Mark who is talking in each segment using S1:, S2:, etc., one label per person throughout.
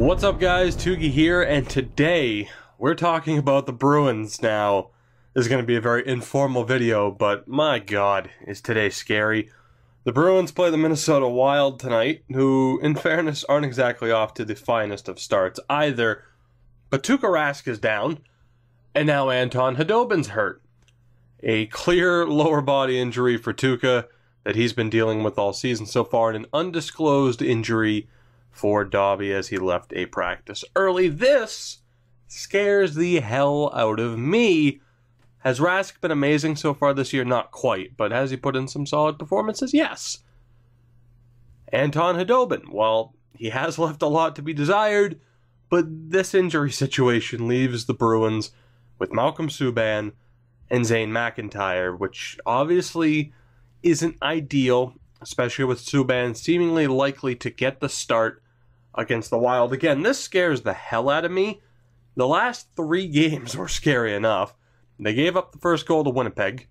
S1: What's up, guys? Toogie here, and today we're talking about the Bruins. Now, this is going to be a very informal video, but my god, is today scary. The Bruins play the Minnesota Wild tonight, who, in fairness, aren't exactly off to the finest of starts either. But Tuukka Rask is down, and now Anton Khudobin's hurt. A clear lower body injury for Tuukka that he's been dealing with all season so far, and an undisclosed injury for Dobby as he left a practice early. This scares the hell out of me. Has Rask been amazing so far this year? Not quite, but has he put in some solid performances? Yes. Anton Khudobin, well, he has left a lot to be desired, but this injury situation leaves the Bruins with Malcolm Subban and Zane McIntyre, which obviously isn't ideal, especially with Subban seemingly likely to get the start against the Wild. Again, this scares the hell out of me. The last 3 games were scary enough. They gave up the first goal to Winnipeg,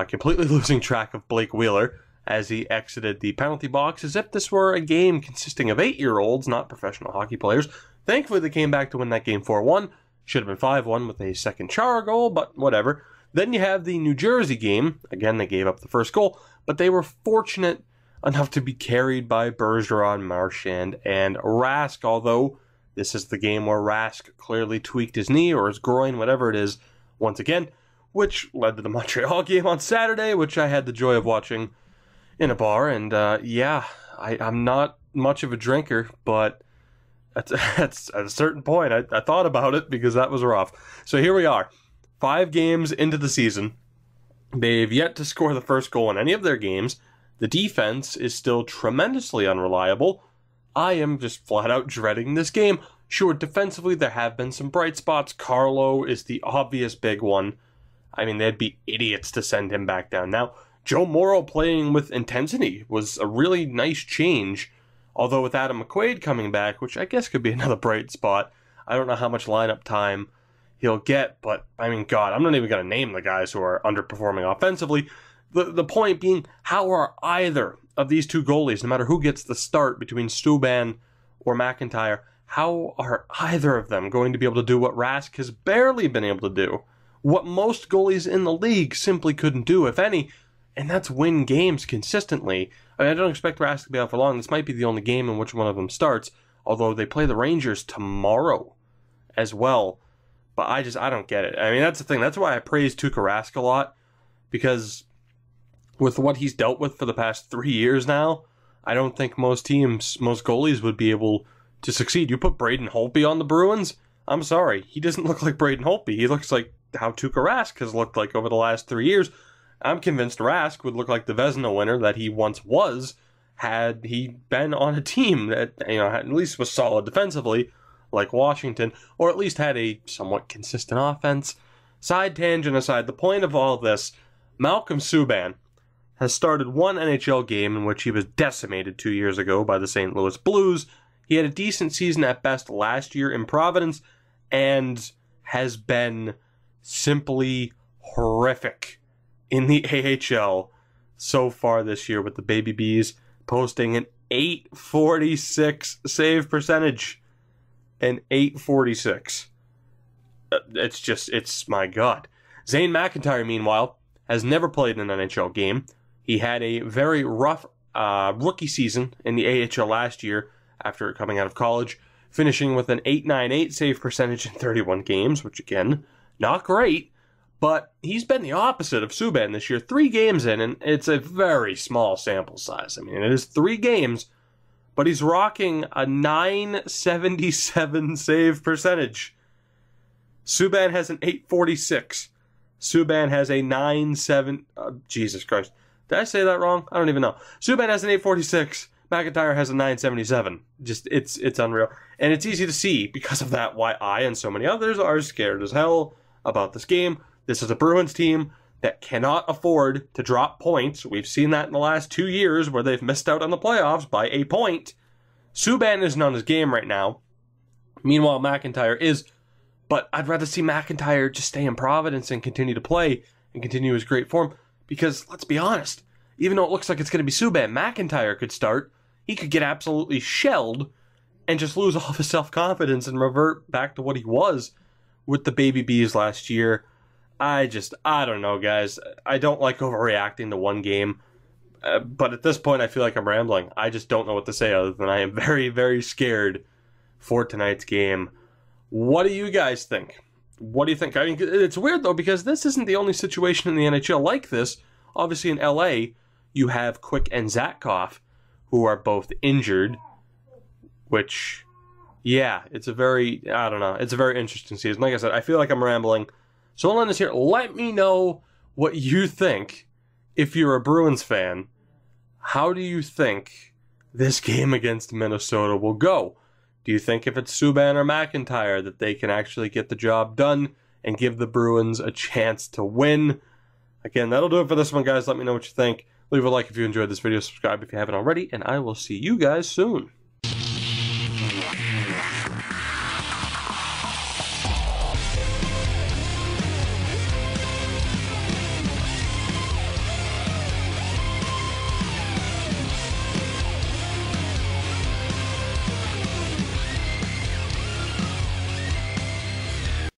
S1: completely losing track of Blake Wheeler as he exited the penalty box, as if this were a game consisting of 8-year-olds, not professional hockey players. Thankfully, they came back to win that game 4-1. Should have been 5-1 with a second Chara goal, but whatever. Then you have the New Jersey game. Again, they gave up the first goal, but they were fortunate enough to be carried by Bergeron, Marchand, and Rask, although this is the game where Rask clearly tweaked his knee or his groin, whatever it is, once again, which led to the Montreal game on Saturday, which I had the joy of watching in a bar. And yeah, I'm not much of a drinker, but at a certain point, I thought about it because that was rough. So here we are, 5 games into the season. They've yet to score the first goal in any of their games. The defense is still tremendously unreliable. I am just flat out dreading this game. Sure, defensively there have been some bright spots. Carlo is the obvious big one. I mean, they'd be idiots to send him back down. Now, Joe Morrow playing with intensity was a really nice change. Although with Adam McQuaid coming back, which I guess could be another bright spot, I don't know how much lineup time he'll get, but I mean, God, I'm not even going to name the guys who are underperforming offensively. The point being, how are either of these 2 goalies, no matter who gets the start between Subban or McIntyre, how are either of them going to be able to do what Rask has barely been able to do? What most goalies in the league simply couldn't do, if any, and that's win games consistently. I mean, I don't expect Rask to be out for long. This might be the only game in which one of them starts, although they play the Rangers tomorrow as well. But I don't get it. I mean, that's the thing. That's why I praise Tuukka Rask a lot, because with what he's dealt with for the past 3 years now, I don't think most teams, most goalies would be able to succeed. You put Braden Holtby on the Bruins, I'm sorry, he doesn't look like Braden Holtby. He looks like how Tuukka Rask has looked like over the last 3 years. I'm convinced Rask would look like the Vezina winner that he once was, had he been on a team that, you know, at least was solid defensively, like Washington, or at least had a somewhat consistent offense. Side tangent aside, the point of all this, Malcolm Subban has started 1 NHL game in which he was decimated 2 years ago by the St. Louis Blues. He had a decent season at best last year in Providence, and has been simply horrific in the AHL so far this year, with the Baby Bees posting an .846 save percentage. An .846. It's my God. Zane McIntyre, meanwhile, has never played in an NHL game. He had a very rough rookie season in the AHL last year after coming out of college, finishing with an .898 save percentage in 31 games, which again, not great, but he's been the opposite of Subban this year. 3 games in, and it's a very small sample size. I mean, it is 3 games, but he's rocking a .977 save percentage. Subban has an .846. Subban has a Jesus Christ. Did I say that wrong? I don't even know. Subban has an .846. McIntyre has a .977. Just, it's unreal. And it's easy to see, because of that, why I and so many others are scared as hell about this game. This is a Bruins team that cannot afford to drop points. We've seen that in the last 2 years where they've missed out on the playoffs by a point. Subban isn't on his game right now. Meanwhile, McIntyre is. But I'd rather see McIntyre just stay in Providence and continue to play and continue his great form. Because, let's be honest, even though it looks like it's going to be Subban, McIntyre could start. He could get absolutely shelled, and just lose all of his self-confidence and revert back to what he was with the Baby Bees last year. I don't know, guys. I don't like overreacting to one game. But at this point, I feel like I'm rambling. I just don't know what to say other than I am very, very scared for tonight's game. What do you guys think? What do you think? I mean, it's weird, though, because this isn't the only situation in the NHL like this. Obviously, in LA, you have Quick and Zatkoff, who are both injured, which, yeah, it's a very, I don't know, it's a very interesting season. Like I said, I feel like I'm rambling. So I'll end this here. Let me know what you think. If you're a Bruins fan, how do you think this game against Minnesota will go? Do you think if it's Subban or McIntyre that they can actually get the job done and give the Bruins a chance to win? Again, that'll do it for this one, guys. Let me know what you think. Leave a like if you enjoyed this video, subscribe if you haven't already, and I will see you guys soon.